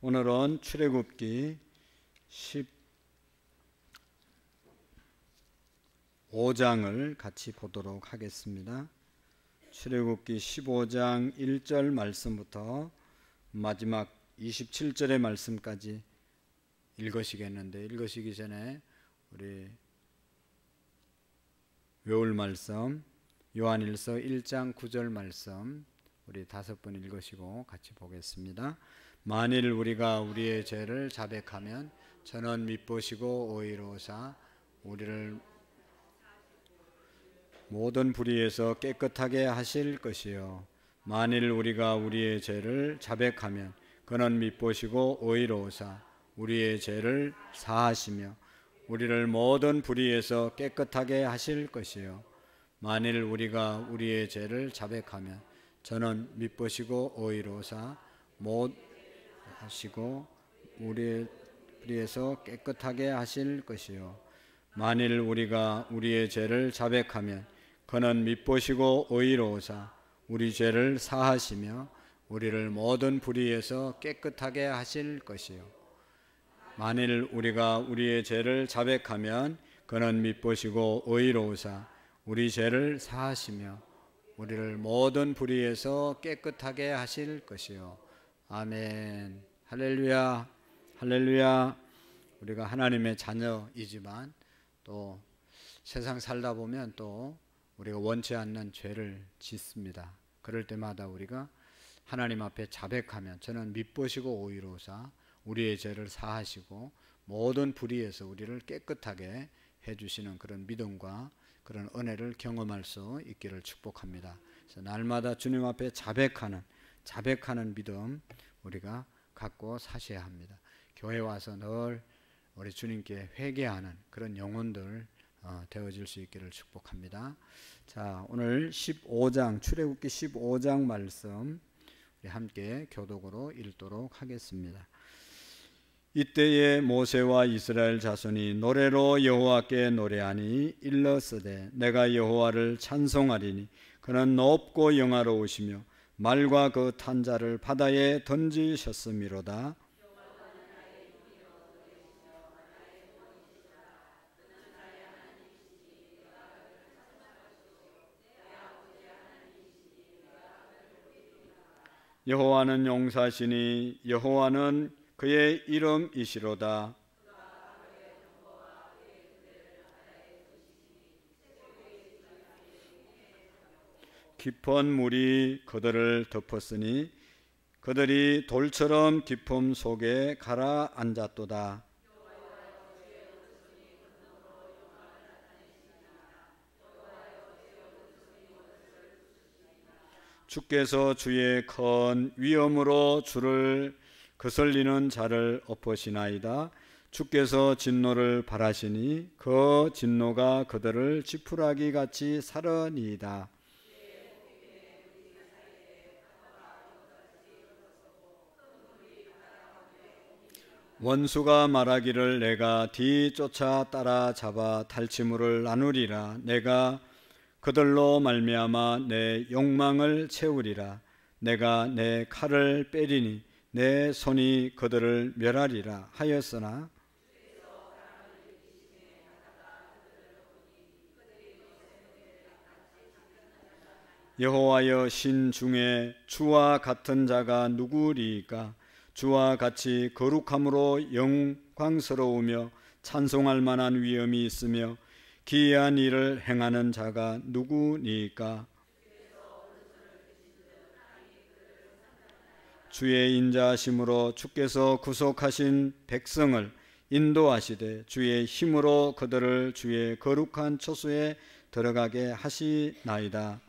오늘은 출애굽기 15장을 같이 보도록 하겠습니다. 출애굽기 15장 1절 말씀부터 마지막 27절의 말씀까지 읽으시겠는데, 읽으시기 전에 우리 외울 말씀 요한일서 1장 9절 말씀 우리 5번 읽으시고 같이 보겠습니다. 만일 우리가 우리의 죄를 자백하면 저는 미쁘시고 의로우사 우리를 모든 불의에서 깨끗하게 하실 것이요, 만일 우리가 우리의 죄를 자백하면 그는 미쁘시고 의로우사 우리의 죄를 사하시며 우리를 모든 불의에서 깨끗하게 하실 것이요, 만일 우리가 우리의 죄를 자백하면 저는 미쁘시고 의로우사 하시고 우리의 불의에서 깨끗하게 하실 것이요, 만일 우리가 우리의 죄를 자백하면 그는 미쁘시고 의로우사 우리 죄를 사하시며 우리를 모든 불의에서 깨끗하게 하실 것이요, 만일 우리가 우리의 죄를 자백하면 그는 미쁘시고 의로우사 우리 죄를 사하시며 우리를 모든 불의에서 깨끗하게 하실 것이요. 아멘. 할렐루야, 할렐루야. 우리가 하나님의 자녀이지만 또 세상 살다 보면 또 우리가 원치 않는 죄를 짓습니다. 그럴 때마다 우리가 하나님 앞에 자백하면 저는 미쁘시고 의로우사 우리의 죄를 사하시고 모든 불의에서 우리를 깨끗하게 해주시는 그런 믿음과 그런 은혜를 경험할 수 있기를 축복합니다. 그래서 날마다 주님 앞에 자백하는 믿음 우리가 갖고 사셔야 합니다. 교회 와서 늘 우리 주님께 회개하는 그런 영혼들 되어질 수 있기를 축복합니다. 자, 오늘 15장 출애굽기 15장 말씀 우리 함께 교독으로 읽도록 하겠습니다. 이때에 모세와 이스라엘 자손이 노래로 여호와께 노래하니 일러스되 내가 여호와를 찬송하리니 그는 높고 영화로우시며 말과 그 탄 자를 바다에 던지셨음이로다. 여호와는 용사시니 여호와는 그의 이름이시로다. 깊은 물이 그들을 덮었으니 그들이 돌처럼 깊음 속에 가라앉았도다. 주께서 주의 큰 위엄으로 주를 거슬리는 자를 엎으시나이다. 주께서 진노를 발하시니 그 진노가 그들을 지푸라기 같이 사르니이다. 원수가 말하기를 내가 뒤쫓아 따라잡아 탈취물을 나누리라. 내가 그들로 말미암아 내 욕망을 채우리라. 내가 내 칼을 빼리니 내 손이 그들을 멸하리라 하였으나 여호와여 신 중에 주와 같은 자가 누구리이까? 주와 같이 거룩함으로 영광스러우며 찬송할 만한 위엄이 있으며 기이한 일을 행하는 자가 누구니이까? 주의 인자하심으로 주께서 구속하신 백성을 인도하시되 주의 힘으로 그들을 주의 거룩한 초소에 들어가게 하시나이다.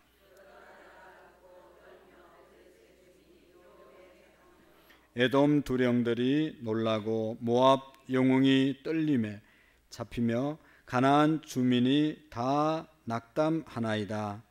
에돔 두령들이 놀라고 모압 영웅이 떨림에 잡히며 가나안 주민이 다 낙담하나이다.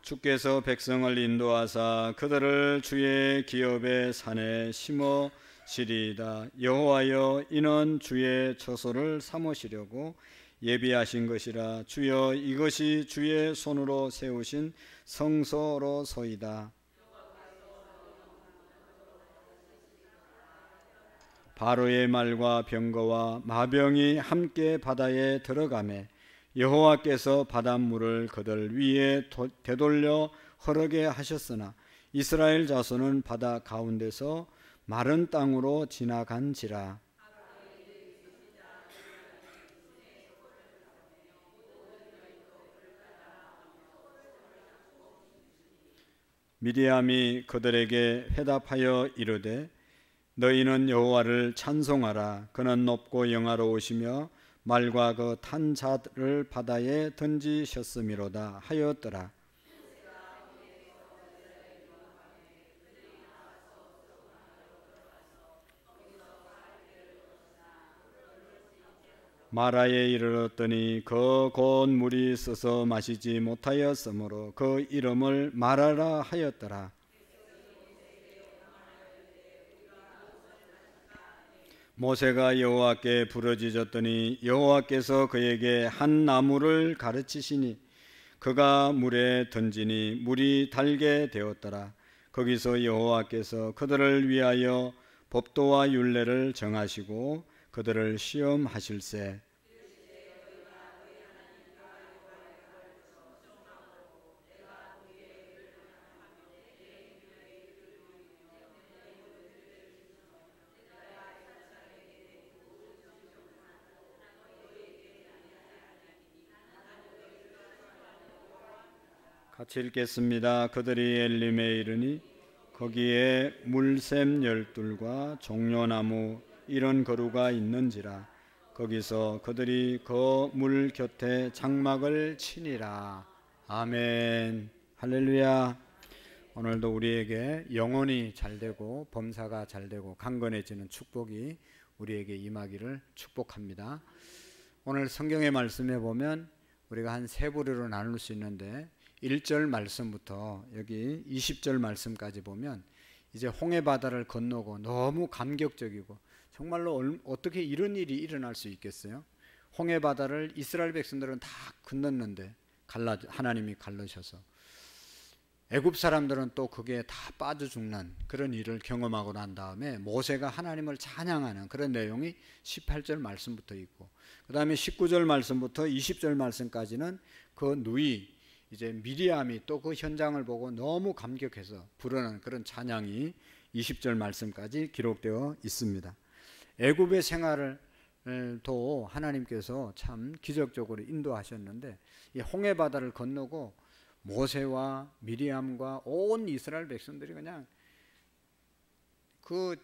주께서 백성을 인도하사 그들을 주의 기업의 산에 심어 시리이다. 여호와여, 이는 주의 처소를 삼으시려고 예비하신 것이라. 주여, 이것이 주의 손으로 세우신 성소로소이다. 바로의 말과 병거와 마병이 함께 바다에 들어가매 여호와께서 바닷물을 그들 위에 되돌려 흐르게 하셨으나 이스라엘 자손은 바다 가운데서 마른 땅으로 지나간지라. 미디암이 그들에게 회답하여 이르되 너희는 여호와를 찬송하라. 그는 높고 영화로우시며 말과 그 탄 자를 바다에 던지셨음이로다 하였더라. 마라에 이르렀더니 그 곧 물이 써서 마시지 못하였으므로 그 이름을 마라라 하였더라. 모세가 여호와께 부르짖었더니 여호와께서 그에게 한 나무를 가르치시니 그가 물에 던지니 물이 달게 되었더라. 거기서 여호와께서 그들을 위하여 법도와 율례를 정하시고 그들을 시험하실세. 같이 읽겠습니다. 그들이 엘림에 이르니 거기에 물샘 12과 종려나무 이런 거루가 있는지라. 거기서 그들이 그 물 곁에 장막을 치니라. 아멘. 할렐루야. 오늘도 우리에게 영혼이 잘되고 범사가 잘되고 강건해지는 축복이 우리에게 임하기를 축복합니다. 오늘 성경의 말씀에 보면 우리가 한 세 부류로 나눌 수 있는데 1절 말씀부터 여기 20절 말씀까지 보면 이제 홍해 바다를 건너고 너무 감격적이고 정말로 어떻게 이런 일이 일어날 수 있겠어요? 홍해 바다를 이스라엘 백성들은 다 건넜는데 하나님이 갈라셔서 애굽 사람들은 또 그게 다 빠져 죽는 그런 일을 경험하고 난 다음에 모세가 하나님을 찬양하는 그런 내용이 18절 말씀부터 있고 그 다음에 19절 말씀부터 20절 말씀까지는 그 누이 이제 미리암이 또 그 현장을 보고 너무 감격해서 부르는 그런 찬양이 20절 말씀까지 기록되어 있습니다. 애굽의 생활을 또 하나님께서 참 기적적으로 인도하셨는데 이 홍해 바다를 건너고 모세와 미리암과 온 이스라엘 백성들이 그냥 그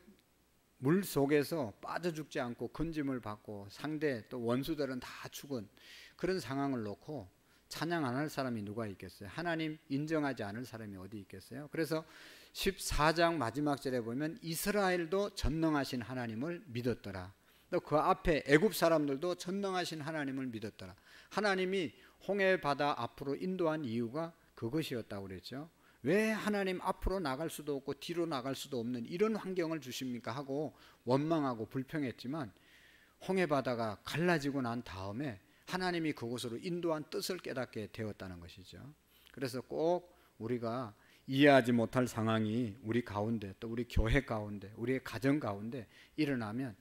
물 속에서 빠져 죽지 않고 건짐을 받고 상대 또 원수들은 다 죽은 그런 상황을 놓고 찬양 안 할 사람이 누가 있겠어요? 하나님 인정하지 않을 사람이 어디 있겠어요? 그래서 14장 마지막 절에 보면 이스라엘도 전능하신 하나님을 믿었더라. 또 그 앞에 애굽 사람들도 전능하신 하나님을 믿었더라. 하나님이 홍해 바다 앞으로 인도한 이유가 그것이었다고 그랬죠. 왜 하나님 앞으로 나갈 수도 없고 뒤로 나갈 수도 없는 이런 환경을 주십니까 하고 원망하고 불평했지만 홍해 바다가 갈라지고 난 다음에 하나님이 그곳으로 인도한 뜻을 깨닫게 되었다는 것이죠. 그래서 꼭 우리가 이해하지 못할 상황이 우리 가운데 또 우리 교회 가운데 우리의 가정 가운데 일어나면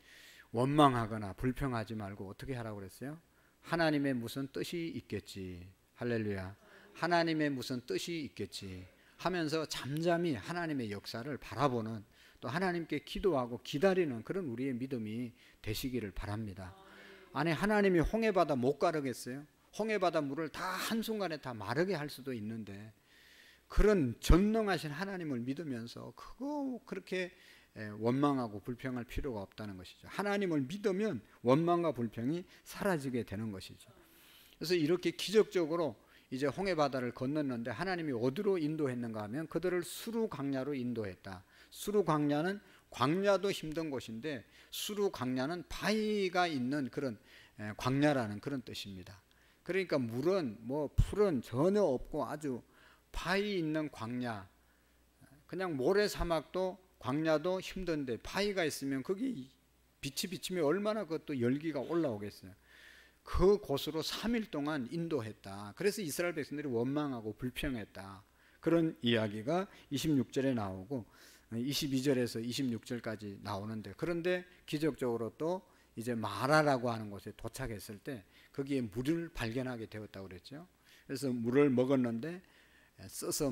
원망하거나 불평하지 말고 어떻게 하라고 그랬어요? 하나님의 무슨 뜻이 있겠지. 할렐루야. 하나님의 무슨 뜻이 있겠지 하면서 잠잠히 하나님의 역사를 바라보는 또 하나님께 기도하고 기다리는 그런 우리의 믿음이 되시기를 바랍니다. 아니 하나님이 홍해바다 못 가르겠어요? 홍해바다 물을 다 한순간에 다 마르게 할 수도 있는데 그런 전능하신 하나님을 믿으면서 그거 그렇게 원망하고 불평할 필요가 없다는 것이죠. 하나님을 믿으면 원망과 불평이 사라지게 되는 것이죠. 그래서 이렇게 기적적으로 이제 홍해바다를 건넜는데 하나님이 어디로 인도했는가 하면 그들을 수루 광야로 인도했다. 수루 광야는 광야도 힘든 곳인데 수루 광야는 바위가 있는 그런 광야라는 그런 뜻입니다. 그러니까 물은 뭐 풀은 전혀 없고 아주 바위 있는 광야, 그냥 모래사막도 광야도 힘든데 바위가 있으면 거기 빛이 비치면 얼마나 그것도 열기가 올라오겠어요. 그 곳으로 3일 동안 인도했다. 그래서 이스라엘 백성들이 원망하고 불평했다. 그런 이야기가 26절에 나오고 22절에서 26절까지 나오는데, 그런데 기적적으로 또 이제 마라라고 하는 곳에 도착했을 때 거기에 물을 발견하게 되었다고 그랬죠. 그래서 물을 먹었는데 써서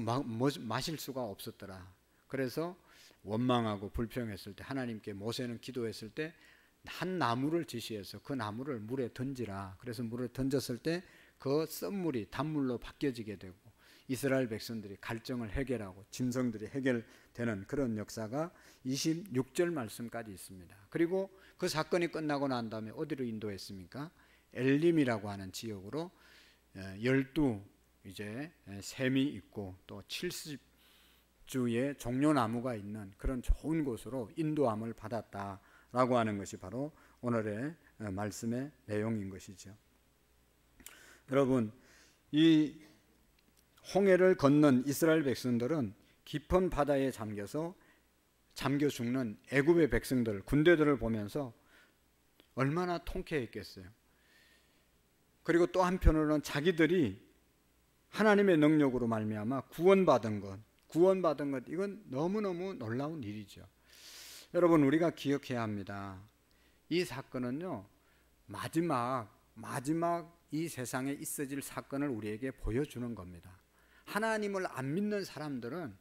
마실 수가 없었더라. 그래서 원망하고 불평했을 때 하나님께 모세는 기도했을 때 한 나무를 지시해서 그 나무를 물에 던지라. 그래서 물을 던졌을 때 그 쓴물이 단물로 바뀌어지게 되고 이스라엘 백성들이 갈증을 해결하고 짐승들이 해결되는 그런 역사가 26절 말씀까지 있습니다. 그리고 그 사건이 끝나고 난 다음에 어디로 인도했습니까? 엘림이라고 하는 지역으로 12 이제 샘이 있고 또 70주의 종려나무가 있는 그런 좋은 곳으로 인도함을 받았다라고 하는 것이 바로 오늘의 말씀의 내용인 것이죠. 여러분, 이 홍해를 건넌 이스라엘 백성들은 깊은 바다에 잠겨 죽는 애굽의 백성들, 군대들을 보면서 얼마나 통쾌했겠어요. 그리고 또 한편으로는 자기들이 하나님의 능력으로 말미암아 구원받은 것 이건 너무너무 놀라운 일이죠. 여러분, 우리가 기억해야 합니다. 이 사건은요, 마지막 이 세상에 있어질 사건을 우리에게 보여주는 겁니다. 하나님을 안 믿는 사람들은,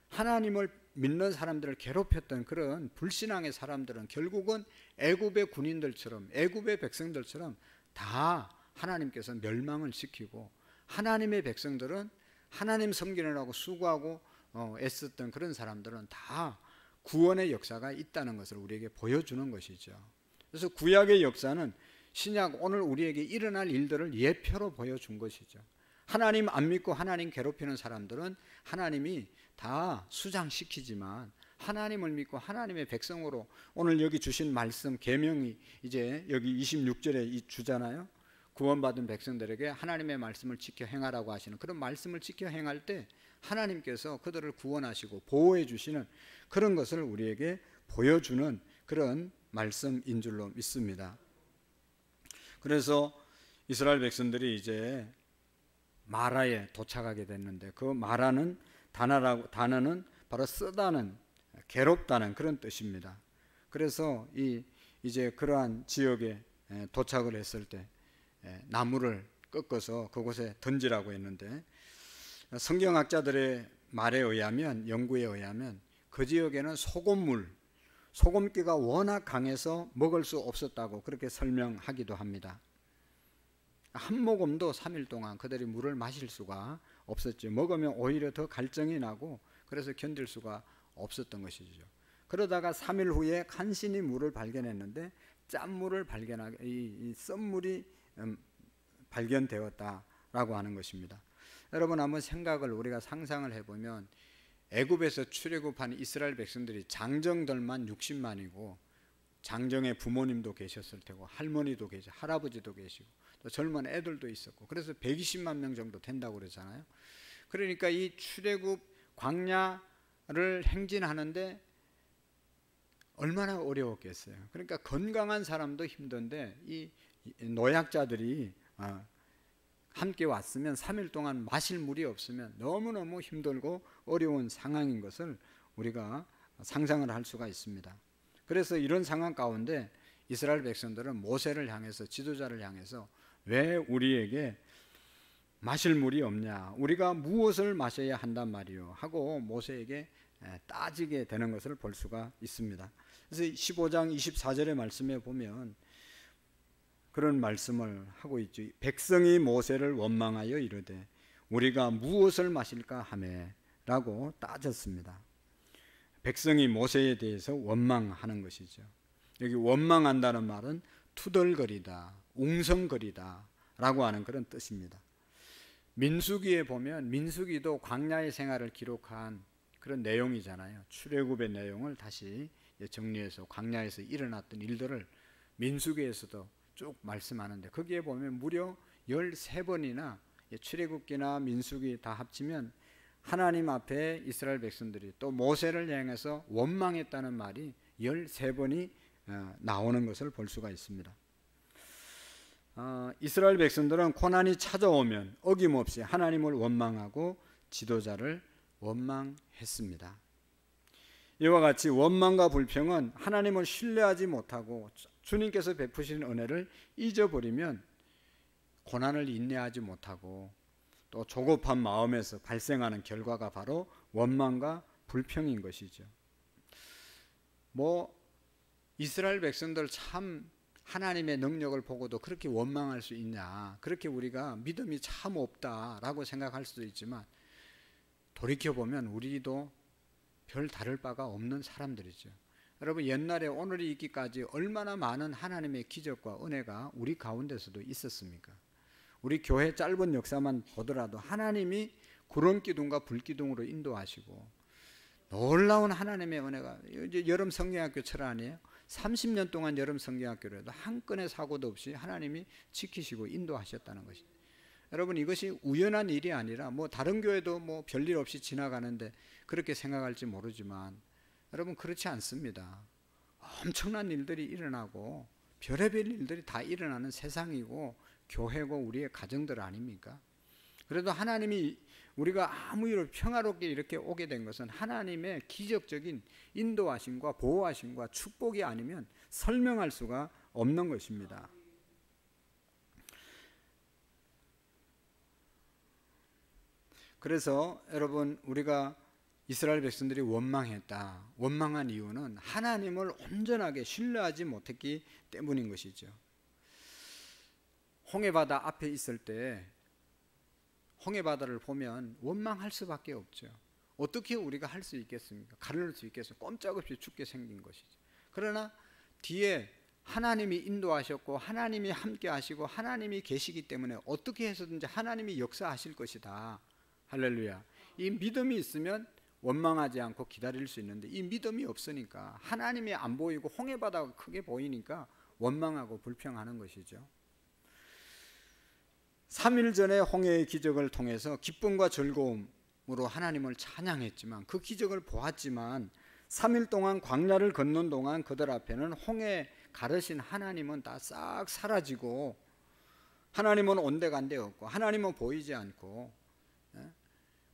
하나님을 믿는 사람들을 괴롭혔던 그런 불신앙의 사람들은 결국은 애굽의 군인들처럼, 애굽의 백성들처럼 다 하나님께서 멸망을 시키고, 하나님의 백성들은 하나님 섬기느라고 수고하고 애썼던 그런 사람들은 다 구원의 역사가 있다는 것을 우리에게 보여주는 것이죠. 그래서 구약의 역사는 신약 오늘 우리에게 일어날 일들을 예표로 보여준 것이죠. 하나님 안 믿고 하나님 괴롭히는 사람들은 하나님이 다 수장시키지만, 하나님을 믿고 하나님의 백성으로 오늘 여기 주신 말씀 계명이 이제 여기 26절에 이 주잖아요. 구원받은 백성들에게 하나님의 말씀을 지켜 행하라고 하시는 그런 말씀을 지켜 행할 때 하나님께서 그들을 구원하시고 보호해 주시는 그런 것을 우리에게 보여주는 그런 말씀인 줄로 믿습니다. 그래서 이스라엘 백성들이 이제 마라에 도착하게 됐는데, 그 마라는 단어는 바로 쓰다는, 괴롭다는 그런 뜻입니다. 그래서 이제 그러한 지역에 도착을 했을 때 나무를 꺾어서 그곳에 던지라고 했는데, 성경학자들의 말에 의하면, 연구에 의하면 그 지역에는 소금기가 워낙 강해서 먹을 수 없었다고 그렇게 설명하기도 합니다. 한 모금도 3일 동안 그들이 물을 마실 수가 없었죠. 먹으면 오히려 더 갈증이 나고 그래서 견딜 수가 없었던 것이죠. 그러다가 3일 후에 간신히 물을 발견했는데 짠물을 이 썬물이 발견되었다라고 하는 것입니다. 여러분, 한번 우리가 상상을 해보면 애굽에서 출애굽한 이스라엘 백성들이 장정들만 60만이고 장정의 부모님도 계셨을 테고 할머니도 계시고 할아버지도 계시고 또 젊은 애들도 있었고, 그래서 120만 명 정도 된다고 그러잖아요. 그러니까 이 출애굽 광야를 행진하는데 얼마나 어려웠겠어요. 그러니까 건강한 사람도 힘든데 이 노약자들이 함께 왔으면 3일 동안 마실 물이 없으면 너무너무 힘들고 어려운 상황인 것을 우리가 상상을 할 수가 있습니다. 그래서 이런 상황 가운데 이스라엘 백성들은 모세를 향해서, 지도자를 향해서 왜 우리에게 마실 물이 없냐, 우리가 무엇을 마셔야 한단 말이요 하고 모세에게 따지게 되는 것을 볼 수가 있습니다. 그래서 15장 24절의 말씀에 보면 그런 말씀을 하고 있죠. 백성이 모세를 원망하여 이르되 우리가 무엇을 마실까 하매 라고 따졌습니다. 백성이 모세에 대해서 원망하는 것이죠. 여기 원망한다는 말은 투덜거리다, 웅성거리다 라고 하는 그런 뜻입니다. 민수기에 보면, 민수기도 광야의 생활을 기록한 그런 내용이잖아요. 출애굽의 내용을 다시 정리해서 광야에서 일어났던 일들을 민수기에서도 쭉 말씀하는데, 거기에 보면 무려 13번이나 출애굽기나 민수기 다 합치면 하나님 앞에 이스라엘 백성들이 또 모세를 향해서 원망했다는 말이 13번이 나오는 것을 볼 수가 있습니다. 이스라엘 백성들은 고난이 찾아오면 어김없이 하나님을 원망하고 지도자를 원망했습니다. 이와 같이 원망과 불평은 하나님을 신뢰하지 못하고 주님께서 베푸신 은혜를 잊어버리면 고난을 인내하지 못하고 또 조급한 마음에서 발생하는 결과가 바로 원망과 불평인 것이죠. 이스라엘 백성들 참 하나님의 능력을 보고도 그렇게 원망할 수 있냐, 그렇게 우리가 믿음이 참 없다라고 생각할 수도 있지만 돌이켜보면 우리도 별 다를 바가 없는 사람들이죠. 여러분, 옛날에 오늘이 있기까지 얼마나 많은 하나님의 기적과 은혜가 우리 가운데서도 있었습니까? 우리 교회 짧은 역사만 보더라도 하나님이 구름기둥과 불기둥으로 인도하시고 놀라운 하나님의 은혜가, 이제 여름 성경학교 철 아니에요? 30년 동안 여름 성경학교를 해도 한 건의 사고도 없이 하나님이 지키시고 인도하셨다는 것이, 여러분, 이것이 우연한 일이 아니라 다른 교회도 별일 없이 지나가는데 그렇게 생각할지 모르지만 여러분, 그렇지 않습니다. 엄청난 일들이 일어나고 별의별 일들이 다 일어나는 세상이고 교회고 우리의 가정들 아닙니까? 그래도 하나님이 우리가 아무 일 없이 평화롭게 이렇게 오게 된 것은 하나님의 기적적인 인도하심과 보호하심과 축복이 아니면 설명할 수가 없는 것입니다. 그래서 여러분, 우리가 이스라엘 백성들이 원망한 이유는 하나님을 온전하게 신뢰하지 못했기 때문인 것이죠. 홍해바다 앞에 있을 때 홍해바다를 보면 원망할 수밖에 없죠. 어떻게 우리가 할 수 있겠습니까? 가르를 수 있겠습니까? 꼼짝없이 죽게 생긴 것이죠. 그러나 뒤에 하나님이 인도하셨고 하나님이 함께 하시고 하나님이 계시기 때문에 어떻게 해서든지 하나님이 역사하실 것이다. 할렐루야. 이 믿음이 있으면 원망하지 않고 기다릴 수 있는데 이 믿음이 없으니까, 하나님이 안 보이고 홍해바다가 크게 보이니까 원망하고 불평하는 것이죠. 3일 전에 홍해의 기적을 통해서 기쁨과 즐거움으로 하나님을 찬양했지만, 그 기적을 보았지만 3일 동안 광야를 걷는 동안 그들 앞에는 홍해 가르신 하나님은 다 싹 사라지고, 하나님은 온데간데 없고 하나님은 보이지 않고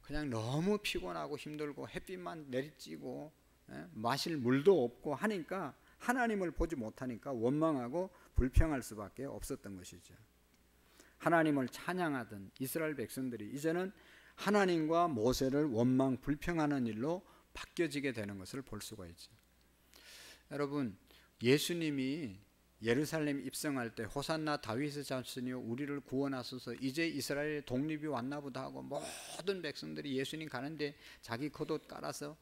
그냥 너무 피곤하고 힘들고 햇빛만 내리쬐고 마실 물도 없고 하니까, 하나님을 보지 못하니까 원망하고 불평할 수밖에 없었던 것이죠. 하나님을 찬양하던 이스라엘 백성들이 이제는 하나님과 모세를 원망 불평하는 일로 바뀌어지게 되는 것을 볼 수가 있죠. 여러분, 예수님이 예루살렘 입성할 때 호산나 다윗의 자손이여 우리를 구원하소서, 이제 이스라엘의 독립이 왔나 보다 하고 모든 백성들이 예수님 가는데 자기 겉옷 깔아서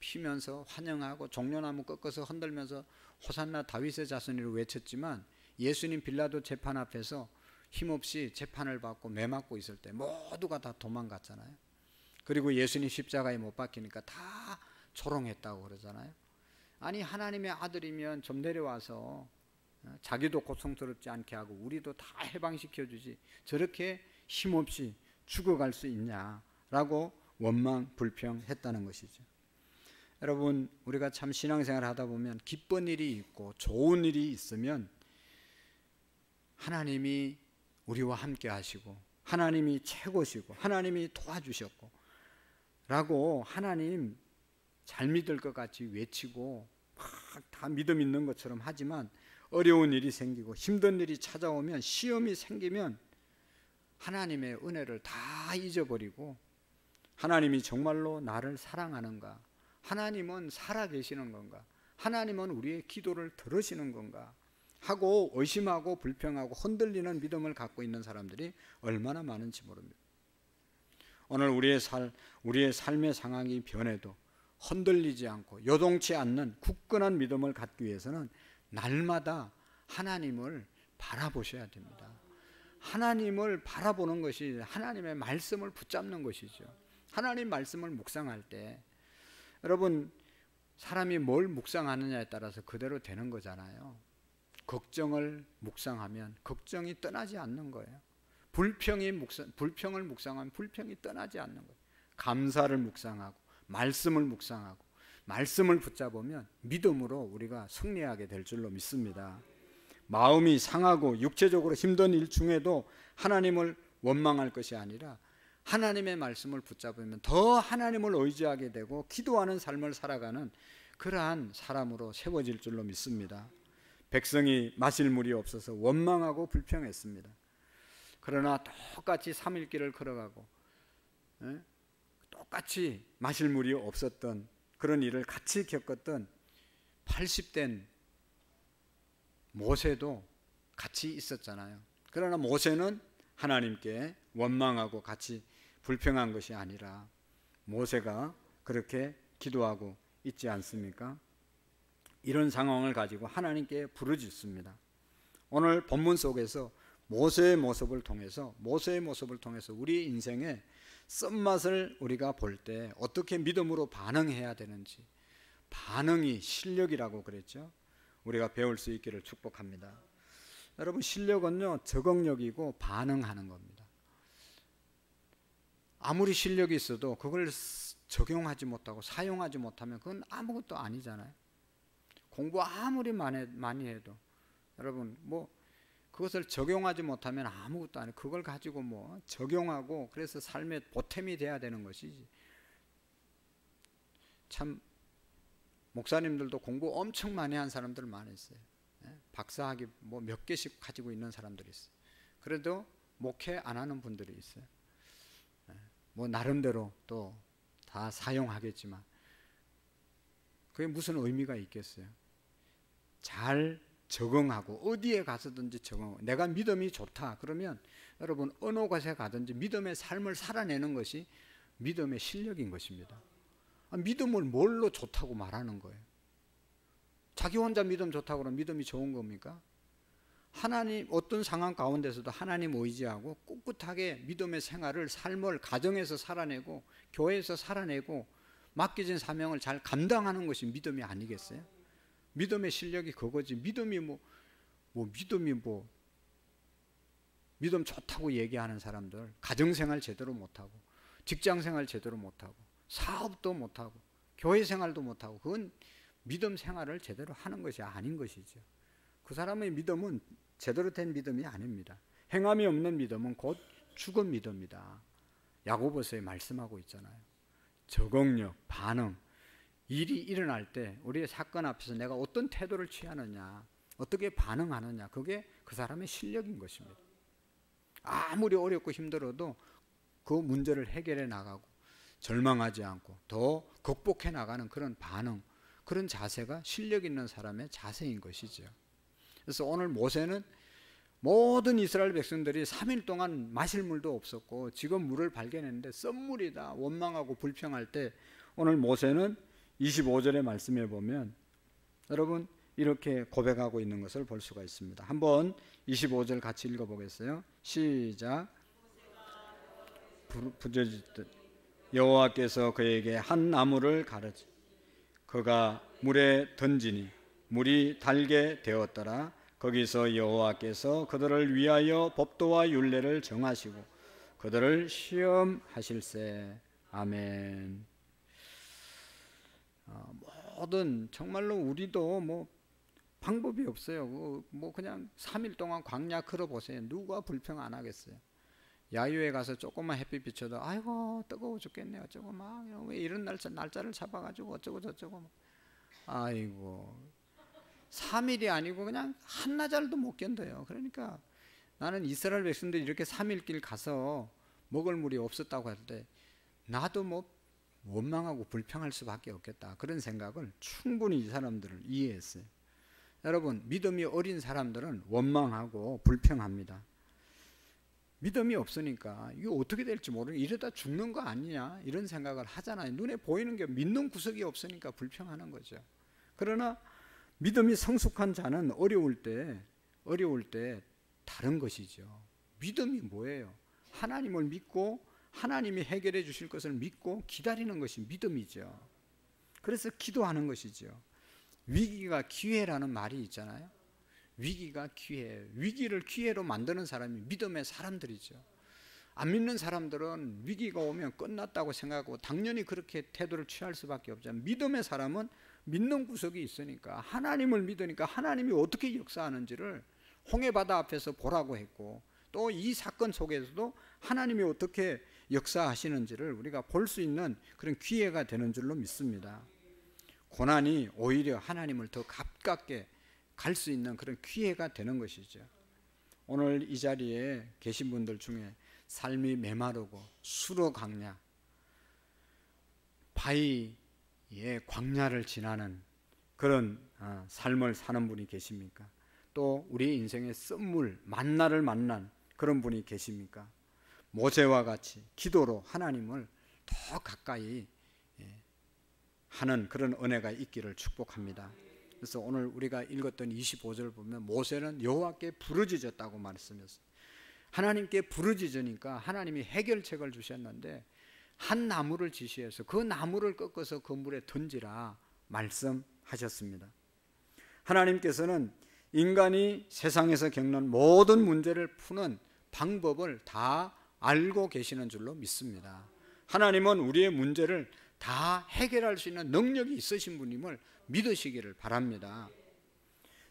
피면서 환영하고 종려나무 꺾어서 흔들면서 호산나 다윗의 자손이라고 외쳤지만, 예수님 빌라도 재판 앞에서 힘없이 재판을 받고 매맞고 있을 때 모두가 다 도망갔잖아요. 그리고 예수님 십자가에 못 박히니까 다 조롱했다고 그러잖아요. 아니, 하나님의 아들이면 좀 내려와서 자기도 고통스럽지 않게 하고 우리도 다 해방시켜주지, 저렇게 힘없이 죽어갈 수 있냐라고 원망 불평했다는 것이죠. 여러분, 우리가 참 신앙생활 하다 보면 기쁜 일이 있고 좋은 일이 있으면 하나님이 우리와 함께 하시고 하나님이 최고시고 하나님이 도와주셨고 라고 하나님 잘 믿을 것 같이 외치고 막 다 믿음 있는 것처럼 하지만, 어려운 일이 생기고 힘든 일이 찾아오면, 시험이 생기면 하나님의 은혜를 다 잊어버리고, 하나님이 정말로 나를 사랑하는가, 하나님은 살아계시는 건가, 하나님은 우리의 기도를 들으시는 건가 하고 의심하고 불평하고 흔들리는 믿음을 갖고 있는 사람들이 얼마나 많은지 모릅니다. 오늘 우리의 삶의 상황이 변해도 흔들리지 않고 요동치 않는 굳건한 믿음을 갖기 위해서는 날마다 하나님을 바라보셔야 됩니다. 하나님을 바라보는 것이 하나님의 말씀을 붙잡는 것이죠. 하나님 말씀을 묵상할 때 여러분, 사람이 뭘 묵상하느냐에 따라서 그대로 되는 거잖아요. 걱정을 묵상하면 걱정이 떠나지 않는 거예요. 불평을 묵상하면 불평이 떠나지 않는 거예요. 감사를 묵상하고 말씀을 묵상하고 말씀을 붙잡으면 믿음으로 우리가 승리하게 될 줄로 믿습니다. 마음이 상하고 육체적으로 힘든 일 중에도 하나님을 원망할 것이 아니라 하나님의 말씀을 붙잡으면 더 하나님을 의지하게 되고 기도하는 삶을 살아가는 그러한 사람으로 세워질 줄로 믿습니다. 백성이 마실 물이 없어서 원망하고 불평했습니다. 그러나 똑같이 3일 길을 걸어가고 똑같이 마실 물이 없었던 그런 일을 같이 겪었던 80된 모세도 같이 있었잖아요. 그러나 모세는 하나님께 원망하고 같이 불평한 것이 아니라 모세가 그렇게 기도하고 있지 않습니까? 이런 상황을 가지고 하나님께 부르짖습니다. 오늘 본문 속에서 모세의 모습을 통해서 우리 인생의 쓴맛을 우리가 볼 때 어떻게 믿음으로 반응해야 되는지, 반응이 실력이라고 그랬죠. 우리가 배울 수 있기를 축복합니다. 여러분, 실력은요 적응력이고 반응하는 겁니다. 아무리 실력이 있어도 그걸 적용하지 못하고 사용하지 못하면 그건 아무것도 아니잖아요. 공부 아무리 많이 해도 여러분 그것을 적용하지 못하면 아무것도 아니에요. 그걸 가지고 적용하고 그래서 삶의 보탬이 돼야 되는 것이지. 참 목사님들도 공부 엄청 많이 한 사람들 많이 있어요. 박사학위 몇 개씩 가지고 있는 사람들이 있어요. 그래도 목회 안 하는 분들이 있어요. 나름대로 또 다 사용하겠지만 그게 무슨 의미가 있겠어요? 잘 적응하고 어디에 가서든지 적응하고 내가 믿음이 좋다 그러면 여러분 어느 곳에 가든지 믿음의 삶을 살아내는 것이 믿음의 실력인 것입니다. 믿음을 뭘로 좋다고 말하는 거예요? 자기 혼자 믿음 좋다고 그러면 믿음이 좋은 겁니까? 하나님 어떤 상황 가운데서도 하나님 의지하고 꿋꿋하게 믿음의 생활을 삶을 가정에서 살아내고 교회에서 살아내고 맡겨진 사명을 잘 감당하는 것이 믿음이 아니겠어요? 믿음의 실력이 그거지. 믿음 좋다고 얘기하는 사람들 가정생활 제대로 못하고 직장생활 제대로 못하고 사업도 못하고 교회생활도 못하고 그건 믿음 생활을 제대로 하는 것이 아닌 것이죠. 그 사람의 믿음은 제대로 된 믿음이 아닙니다. 행함이 없는 믿음은 곧 죽은 믿음이다. 야고보서에 말씀하고 있잖아요. 적응력, 반응, 일이 일어날 때 우리의 사건 앞에서 내가 어떤 태도를 취하느냐, 어떻게 반응하느냐, 그게 그 사람의 실력인 것입니다. 아무리 어렵고 힘들어도 그 문제를 해결해 나가고 절망하지 않고 더 극복해 나가는 그런 반응, 그런 자세가 실력 있는 사람의 자세인 것이죠. 그래서 오늘 모세는 모든 이스라엘 백성들이 3일 동안 마실 물도 없었고 지금 물을 발견했는데 썸물이다 원망하고 불평할 때 오늘 모세는 25절의 말씀에 보면 여러분 이렇게 고백하고 있는 것을 볼 수가 있습니다. 한번 25절 같이 읽어보겠어요. 시작. 부르짖듯 여호와께서 그에게 한 나무를 가르치 그가 물에 던지니 물이 달게 되었더라. 거기서 여호와께서 그들을 위하여 법도와 율례를 정하시고 그들을 시험하실세. 아멘. 모든 정말로 우리도 방법이 없어요. 그냥 3일 동안 광야 걸어보세요. 누가 불평 안 하겠어요? 야유회 가서 조금만 햇빛 비춰도 아이고 뜨거워 죽겠네 어쩌고 왜 이런 날짜를 잡아가지고 어쩌고 저쩌고 아이고 3일이 아니고 그냥 한나절도 못 견뎌요. 그러니까 나는 이스라엘 백성들이 이렇게 3일 길 가서 먹을 물이 없었다고 할 때 나도 원망하고 불평할 수밖에 없겠다 그런 생각을 충분히 이 사람들을 이해했어요. 여러분 믿음이 어린 사람들은 원망하고 불평합니다. 믿음이 없으니까 이거 어떻게 될지 모르니 이러다 죽는 거 아니냐 이런 생각을 하잖아요. 눈에 보이는 게 믿는 구석이 없으니까 불평하는 거죠. 그러나 믿음이 성숙한 자는 어려울 때 다른 것이죠. 믿음이 뭐예요? 하나님을 믿고 하나님이 해결해 주실 것을 믿고 기다리는 것이 믿음이죠. 그래서 기도하는 것이죠. 위기가 기회라는 말이 있잖아요. 위기가 기회, 위기를 기회로 만드는 사람이 믿음의 사람들이죠. 안 믿는 사람들은 위기가 오면 끝났다고 생각하고 당연히 그렇게 태도를 취할 수밖에 없잖아요. 믿음의 사람은 믿는 구석이 있으니까, 하나님을 믿으니까 하나님이 어떻게 역사하는지를 홍해바다 앞에서 보라고 했고, 또 이 사건 속에서도 하나님이 어떻게 역사하시는지를 우리가 볼 수 있는 그런 기회가 되는 줄로 믿습니다. 고난이 오히려 하나님을 더 가깝게 갈 수 있는 그런 기회가 되는 것이죠. 오늘 이 자리에 계신 분들 중에 삶이 메마르고 수로 강야, 바위의 광야를 지나는 그런 삶을 사는 분이 계십니까? 또 우리 인생의 썸물, 만나를 만난 그런 분이 계십니까? 모세와 같이 기도로 하나님을 더 가까이 하는 그런 은혜가 있기를 축복합니다. 그래서 오늘 우리가 읽었던 25절 보면 모세는 여호와께 부르짖었다고 말씀했어요. 하나님께 부르짖으니까 하나님이 해결책을 주셨는데 한 나무를 지시해서 그 나무를 꺾어서 그 물에 던지라 말씀하셨습니다. 하나님께서는 인간이 세상에서 겪는 모든 문제를 푸는 방법을 다 알고 계시는 줄로 믿습니다. 하나님은 우리의 문제를 다 해결할 수 있는 능력이 있으신 분임을 믿으시기를 바랍니다.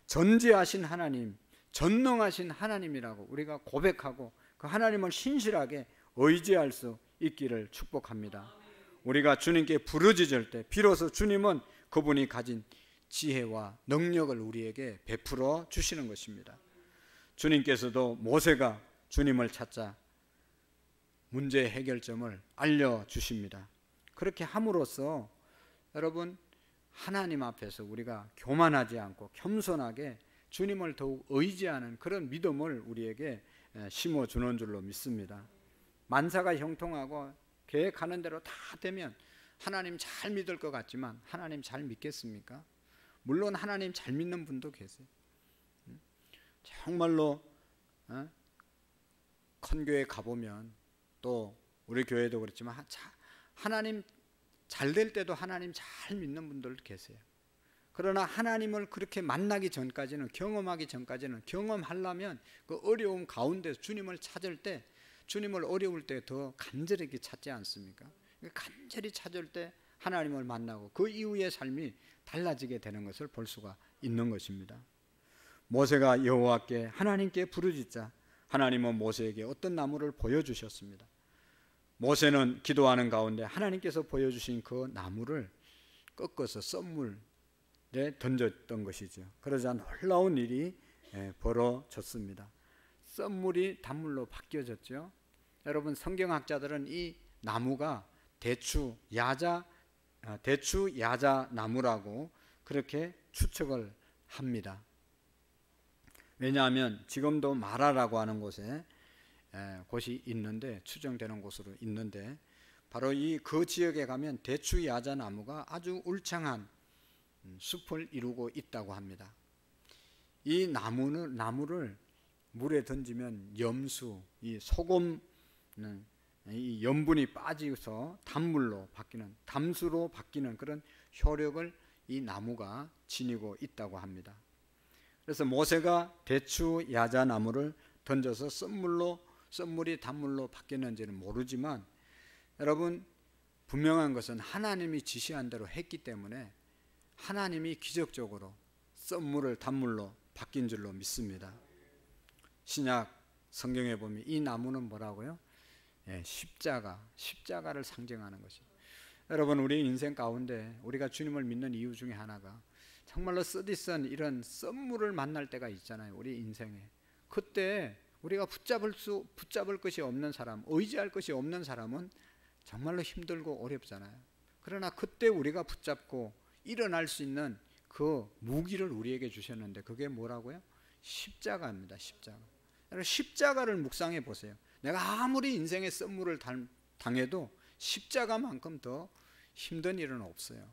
전지하신 하나님, 전능하신 하나님이라고 우리가 고백하고 그 하나님을 신실하게 의지할 수 있기를 축복합니다. 우리가 주님께 부르짖을 때 비로소 주님은 그분이 가진 지혜와 능력을 우리에게 베풀어 주시는 것입니다. 주님께서도 모세가 주님을 찾자 문제 해결점을 알려주십니다. 그렇게 함으로써 여러분, 하나님 앞에서 우리가 교만하지 않고 겸손하게 주님을 더욱 의지하는 그런 믿음을 우리에게 심어주는 줄로 믿습니다. 만사가 형통하고 계획하는 대로 다 되면 하나님 잘 믿을 것 같지만 하나님 잘 믿겠습니까? 물론 하나님 잘 믿는 분도 계세요. 정말로 큰 교회 가보면, 또 우리 교회도 그렇지만 하나님 잘 될 때도 하나님 잘 믿는 분들 계세요. 그러나 하나님을 그렇게 만나기 전까지는, 경험하기 전까지는, 경험하려면 그 어려움 가운데서 주님을 찾을 때, 주님을 어려울 때 더 간절하게 찾지 않습니까? 간절히 찾을 때 하나님을 만나고 그 이후의 삶이 달라지게 되는 것을 볼 수가 있는 것입니다. 모세가 여호와께 하나님께 부르짖자 하나님은 모세에게 어떤 나무를 보여주셨습니다. 모세는 기도하는 가운데 하나님께서 보여주신 그 나무를 꺾어서 썸물에 던졌던 것이죠. 그러자 놀라운 일이 벌어졌습니다. 썸물이 단물로 바뀌어졌죠. 여러분, 성경학자들은 이 나무가 대추 야자 나무라고 그렇게 추측을 합니다. 왜냐하면 지금도 마라라고 하는 곳이 있는데, 추정되는 곳으로 있는데, 바로 그 지역에 가면 대추 야자 나무가 아주 울창한 숲을 이루고 있다고 합니다. 이 나무를 물에 던지면 염수, 이 소금, 이 염분이 빠져서 단물로 바뀌는, 담수로 바뀌는 그런 효력을 이 나무가 지니고 있다고 합니다. 그래서 모세가 대추 야자 나무를 던져서 썸물이 단물로 바뀌었는지는 모르지만, 여러분, 분명한 것은 하나님이 지시한 대로 했기 때문에 하나님이 기적적으로 썸물을 단물로 바뀐 줄로 믿습니다. 신약 성경에 보면 이 나무는 뭐라고요? 십자가를 상징하는 것이죠. 여러분, 우리 인생 가운데 우리가 주님을 믿는 이유 중에 하나가 정말로 쓰디쓴 이런 썸물을 만날 때가 있잖아요. 우리 인생에. 그때 우리가 붙잡을 것이 없는 사람, 의지할 것이 없는 사람은 정말로 힘들고 어렵잖아요. 그러나 그때 우리가 붙잡고 일어날 수 있는 그 무기를 우리에게 주셨는데, 그게 뭐라고요? 십자가입니다. 십자가. 여러분, 십자가를 묵상해 보세요. 내가 아무리 인생의 썸물을 당해도 십자가만큼 더 힘든 일은 없어요.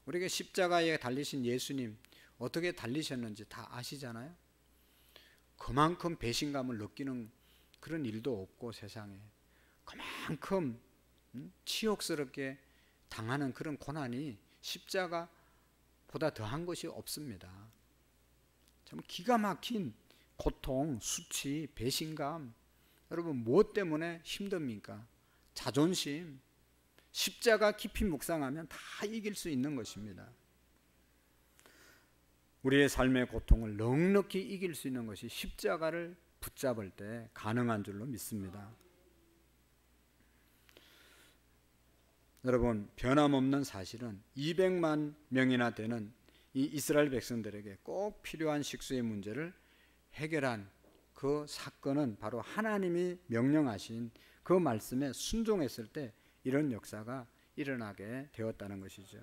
우리가 십자가에 달리신 예수님 어떻게 달리셨는지 다 아시잖아요. 그만큼 배신감을 느끼는 그런 일도 없고, 세상에 그만큼 치욕스럽게 당하는 그런 고난이 십자가보다 더한 것이 없습니다. 참 기가 막힌 고통, 수치, 배신감, 여러분 무엇 때문에 힘듭니까? 자존심. 십자가 깊이 묵상하면 다 이길 수 있는 것입니다. 우리의 삶의 고통을 넉넉히 이길 수 있는 것이 십자가를 붙잡을 때 가능한 줄로 믿습니다. 여러분, 변함없는 사실은 200만 명이나 되는 이 이스라엘 백성들에게 꼭 필요한 식수의 문제를 해결한 그 사건은 바로 하나님이 명령하신 그 말씀에 순종했을 때 이런 역사가 일어나게 되었다는 것이죠.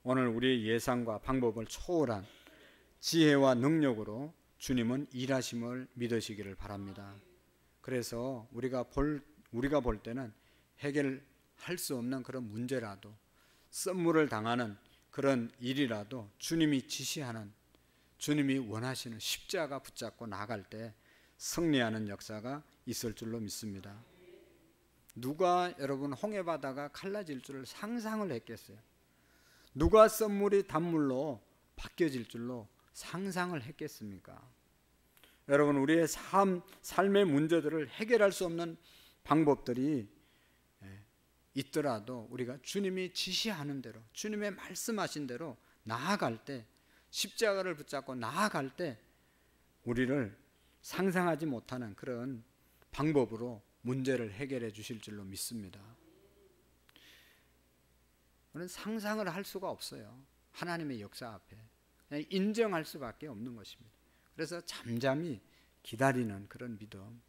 오늘 우리의 예상과 방법을 초월한 지혜와 능력으로 주님은 일하심을 믿으시기를 바랍니다. 그래서 우리가 볼 때는 해결할 수 없는 그런 문제라도, 썸물을 당하는 그런 일이라도 주님이 지시하는, 주님이 원하시는 십자가 붙잡고 나갈 때 승리하는 역사가 있을 줄로 믿습니다. 누가 여러분 홍해바다가 갈라질 줄을 상상을 했겠어요? 누가 썸물이 단물로 바뀌어질 줄로 상상을 했겠습니까? 여러분, 우리의 삶의 문제들을 해결할 수 없는 방법들이 있더라도 우리가 주님이 지시하는 대로, 주님의 말씀하신 대로 나아갈 때, 십자가를 붙잡고 나아갈 때 우리를 상상하지 못하는 그런 방법으로 문제를 해결해 주실 줄로 믿습니다. 우리는 상상을 할 수가 없어요. 하나님의 역사 앞에 그냥 인정할 수밖에 없는 것입니다. 그래서 잠잠히 기다리는 그런 믿음.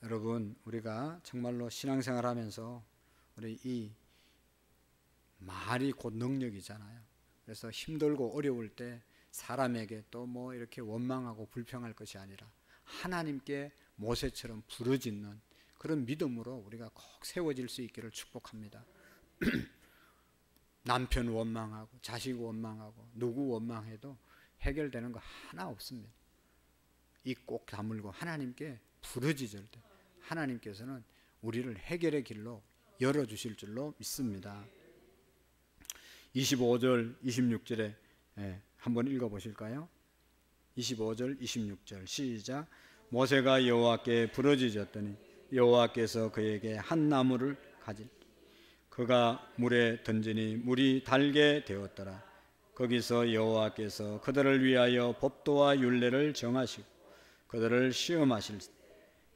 여러분, 우리가 정말로 신앙생활 하면서 우리 이 말이 곧 능력이잖아요. 그래서 힘들고 어려울 때 사람에게 또 뭐 이렇게 원망하고 불평할 것이 아니라 하나님께 모세처럼 부르짖는 그런 믿음으로 우리가 꼭 세워질 수 있기를 축복합니다. 남편 원망하고 자식 원망하고 누구 원망해도 해결되는 거 하나 없습니다. 입 꼭 다물고 하나님께 부르짖을 때 하나님께서는 우리를 해결의 길로 열어주실 줄로 믿습니다. 25절 26절에 한번 읽어보실까요? 25절 26절 시작. 모세가 여호와께 부르짖었더니 여호와께서 그에게 한 나무를 가질 그가 물에 던지니 물이 달게 되었더라. 거기서 여호와께서 그들을 위하여 법도와 율례를 정하시고 그들을 시험하실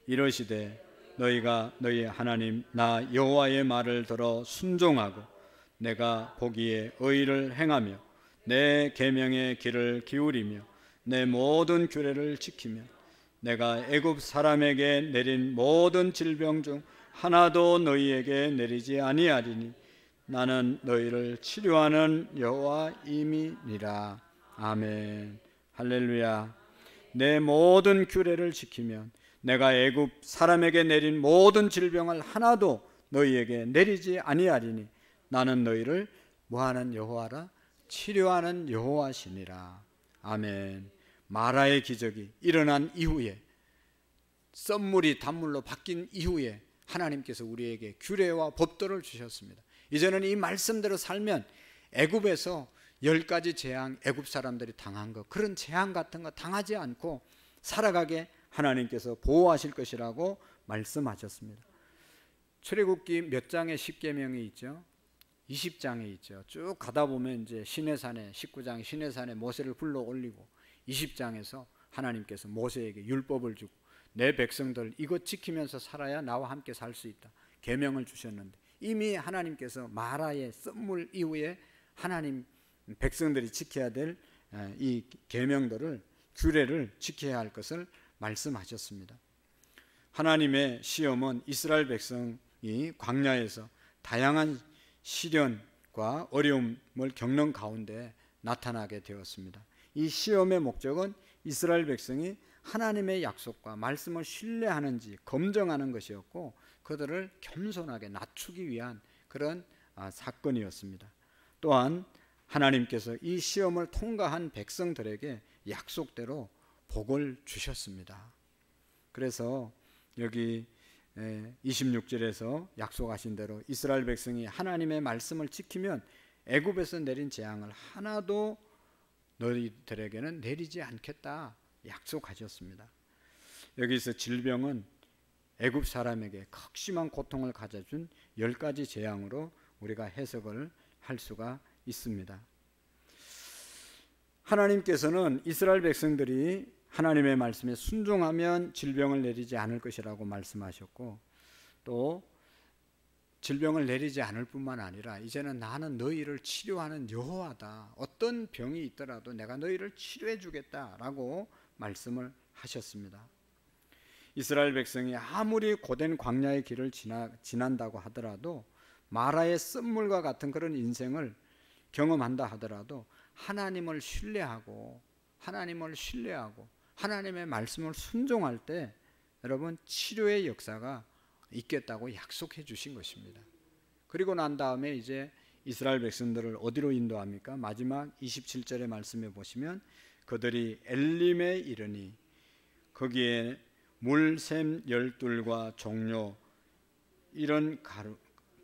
이러시되 너희가 너희 하나님 나 여호와의 말을 들어 순종하고 내가 보기에 의를 행하며 내 계명의 길을 기울이며 내 모든 규례를 지키며 내가 애굽 사람에게 내린 모든 질병 중 하나도 너희에게 내리지 아니하리니 나는 너희를 치료하는 여호와임이니라. 아멘. 할렐루야. 내 모든 규례를 지키면 내가 애굽 사람에게 내린 모든 질병을 하나도 너희에게 내리지 아니하리니 나는 너희를 뭐하는 여호와라? 치료하는 여호와시니라. 아멘. 마라의 기적이 일어난 이후에, 썸물이 단물로 바뀐 이후에 하나님께서 우리에게 규례와 법도를 주셨습니다. 이제는 이 말씀대로 살면 애굽에서 10가지 재앙, 애굽 사람들이 당한 것, 그런 재앙 같은 거 당하지 않고 살아가게 하나님께서 보호하실 것이라고 말씀하셨습니다. 출애굽기 몇 장에 십계명이 있죠? 20장에 있죠. 쭉 가다 보면 이제 시내산에 19장 시내산에 모세를 불러 올리고 20장에서 하나님께서 모세에게 율법을 주고 내 백성들 이것 지키면서 살아야 나와 함께 살 수 있다. 계명을 주셨는데 이미 하나님께서 마라의 썸물 이후에 하나님 백성들이 지켜야 될 이 계명들을, 규례를 지켜야 할 것을 말씀하셨습니다. 하나님의 시험은 이스라엘 백성이 광야에서 다양한 시련과 어려움을 겪는 가운데 나타나게 되었습니다. 이 시험의 목적은 이스라엘 백성이 하나님의 약속과 말씀을 신뢰하는지 검증하는 것이었고 그들을 겸손하게 낮추기 위한 그런 사건이었습니다. 또한 하나님께서 이 시험을 통과한 백성들에게 약속대로 복을 주셨습니다. 그래서 여기 26절에서 약속하신 대로 이스라엘 백성이 하나님의 말씀을 지키면 애굽에서 내린 재앙을 하나도 너희들에게는 내리지 않겠다 약속하셨습니다. 여기서 질병은 애굽 사람에게 극심한 고통을 가져준 10가지 재앙으로 우리가 해석을 할 수가 있습니다. 하나님께서는 이스라엘 백성들이 하나님의 말씀에 순종하면 질병을 내리지 않을 것이라고 말씀하셨고, 또 질병을 내리지 않을 뿐만 아니라 이제는 나는 너희를 치료하는 여호와다. 어떤 병이 있더라도 내가 너희를 치료해 주겠다라고 말씀을 하셨습니다. 이스라엘 백성이 아무리 고된 광야의 길을 지난다고 하더라도, 마라의 쓴물과 같은 그런 인생을 경험한다 하더라도 하나님을 신뢰하고 하나님의 말씀을 순종할 때 여러분 치료의 역사가 있겠다고 약속해 주신 것입니다. 그리고 난 다음에 이제 이스라엘 백성들을 어디로 인도합니까? 마지막 27절의 말씀에 보시면 그들이 엘림에 이르니 거기에 물샘 12과 종료 이런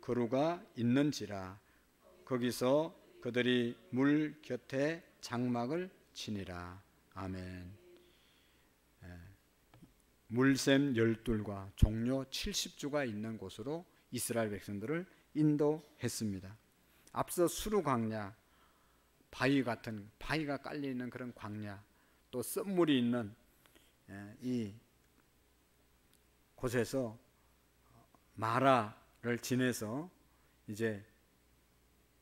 거루가 있는지라. 거기서 그들이 물 곁에 장막을 치니라. 아멘. 물샘 12과 종료 70주가 있는 곳으로 이스라엘 백성들을 인도했습니다. 앞서 수루 광야, 바위 같은 바위가 깔려 있는 그런 광야, 또 쓴물이 있는 이 곳에서 마라를 지내서 이제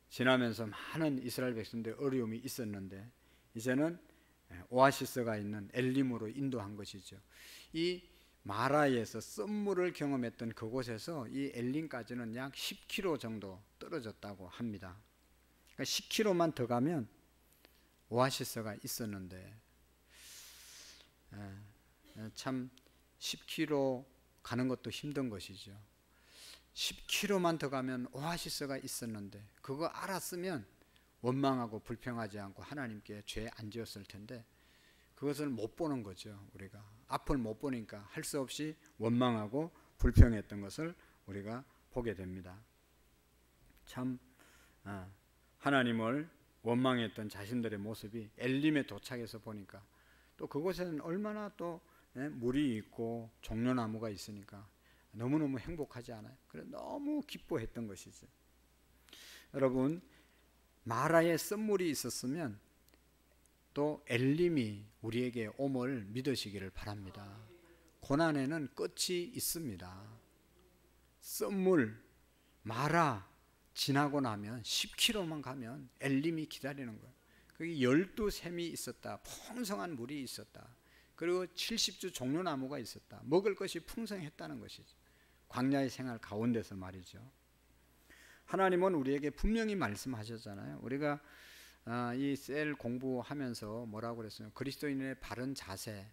지나면서 많은 이스라엘 백성들의 어려움이 있었는데, 이제는 오아시스가 있는 엘림으로 인도한 것이죠. 이 마라에서 쓴물을 경험했던 그곳에서 이 엘림까지는 약 10km 정도 떨어졌다고 합니다. 그러니까 10km만 더 가면 오아시스가 있었는데, 참 10km 가는 것도 힘든 것이죠. 10km만 더 가면 오아시스가 있었는데 그거 알았으면 원망하고 불평하지 않고 하나님께 죄 안 지었을 텐데, 그것을 못 보는 거죠. 우리가 앞을 못 보니까 할 수 없이 원망하고 불평했던 것을 우리가 보게 됩니다. 참 하나님을 원망했던 자신들의 모습이 엘림에 도착해서 보니까, 또 그곳에는 얼마나 또 물이 있고 종려나무가 있으니까 너무너무 행복하지 않아요? 그래 너무 기뻐했던 것이죠. 여러분, 마라에 쓴물이 있었으면 또 엘림이 우리에게 옴을 믿으시기를 바랍니다. 고난에는 끝이 있습니다. 쓴물, 마라 지나고 나면 10km만 가면 엘림이 기다리는 거예요. 거기 12샘이 있었다. 풍성한 물이 있었다. 그리고 70주 종려나무가 있었다. 먹을 것이 풍성했다는 것이죠. 광야의 생활 가운데서 말이죠. 하나님은 우리에게 분명히 말씀하셨잖아요. 우리가 이 셀 공부하면서 뭐라고 그랬어요? 그리스도인의 바른 자세,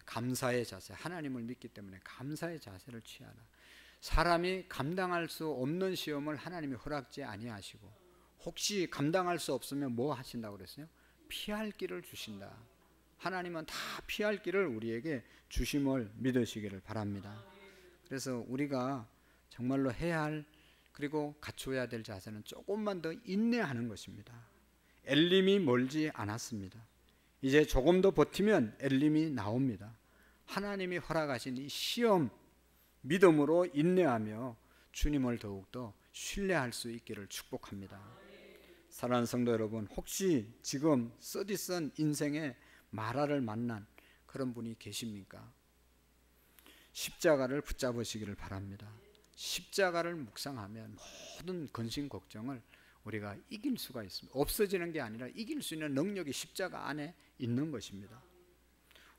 감사의 자세, 하나님을 믿기 때문에 감사의 자세를 취하라. 사람이 감당할 수 없는 시험을 하나님이 허락지 아니하시고, 혹시 감당할 수 없으면 뭐 하신다고 그랬어요? 피할 길을 주신다. 하나님은 다 피할 길을 우리에게 주심을 믿으시기를 바랍니다. 그래서 우리가 정말로 해야 할, 그리고 갖추어야 될 자세는 조금만 더 인내하는 것입니다. 엘림이 멀지 않았습니다. 이제 조금 더 버티면 엘림이 나옵니다. 하나님이 허락하신 이 시험, 믿음으로 인내하며 주님을 더욱더 신뢰할 수 있기를 축복합니다. 사랑하는 성도 여러분, 혹시 지금 쓰디쓴 인생의 마라를 만난 그런 분이 계십니까? 십자가를 붙잡으시기를 바랍니다. 십자가를 묵상하면 모든 근심 걱정을 우리가 이길 수가 있습니다. 없어지는 게 아니라 이길 수 있는 능력이 십자가 안에 있는 것입니다.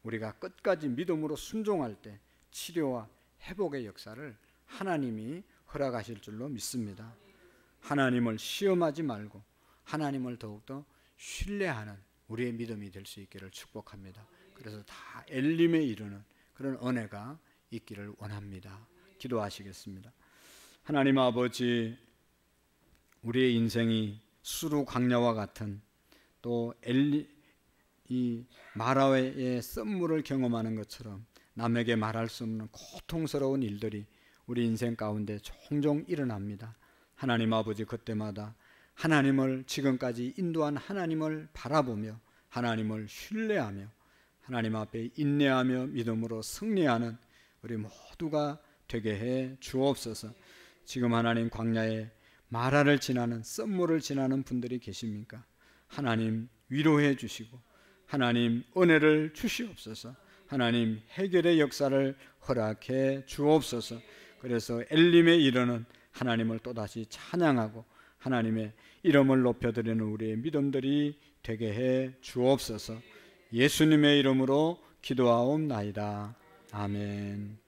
우리가 끝까지 믿음으로 순종할 때 치료와 회복의 역사를 하나님이 허락하실 줄로 믿습니다. 하나님을 시험하지 말고 하나님을 더욱더 신뢰하는 우리의 믿음이 될 수 있기를 축복합니다. 그래서 다 엘림에 이르는 그런 은혜가 있기를 원합니다. 기도하시겠습니다. 하나님 아버지, 우리의 인생이 수루 광야와 같은, 또 이 마라의 쓴물을 경험하는 것처럼 남에게 말할 수 없는 고통스러운 일들이 우리 인생 가운데 종종 일어납니다. 하나님 아버지, 그때마다 하나님을, 지금까지 인도한 하나님을 바라보며 하나님을 신뢰하며 하나님 앞에 인내하며 믿음으로 승리하는 우리 모두가 되게 해 주옵소서. 지금 하나님 광야에 마라를 지나는 썸물을 지나는 분들이 계십니까? 하나님 위로해 주시고 하나님 은혜를 주시옵소서. 하나님 해결의 역사를 허락해 주옵소서. 그래서 엘림에 이르는 하나님을 또다시 찬양하고 하나님의 이름을 높여드리는 우리의 믿음들이 되게 해 주옵소서. 예수님의 이름으로 기도하옵나이다. 아멘.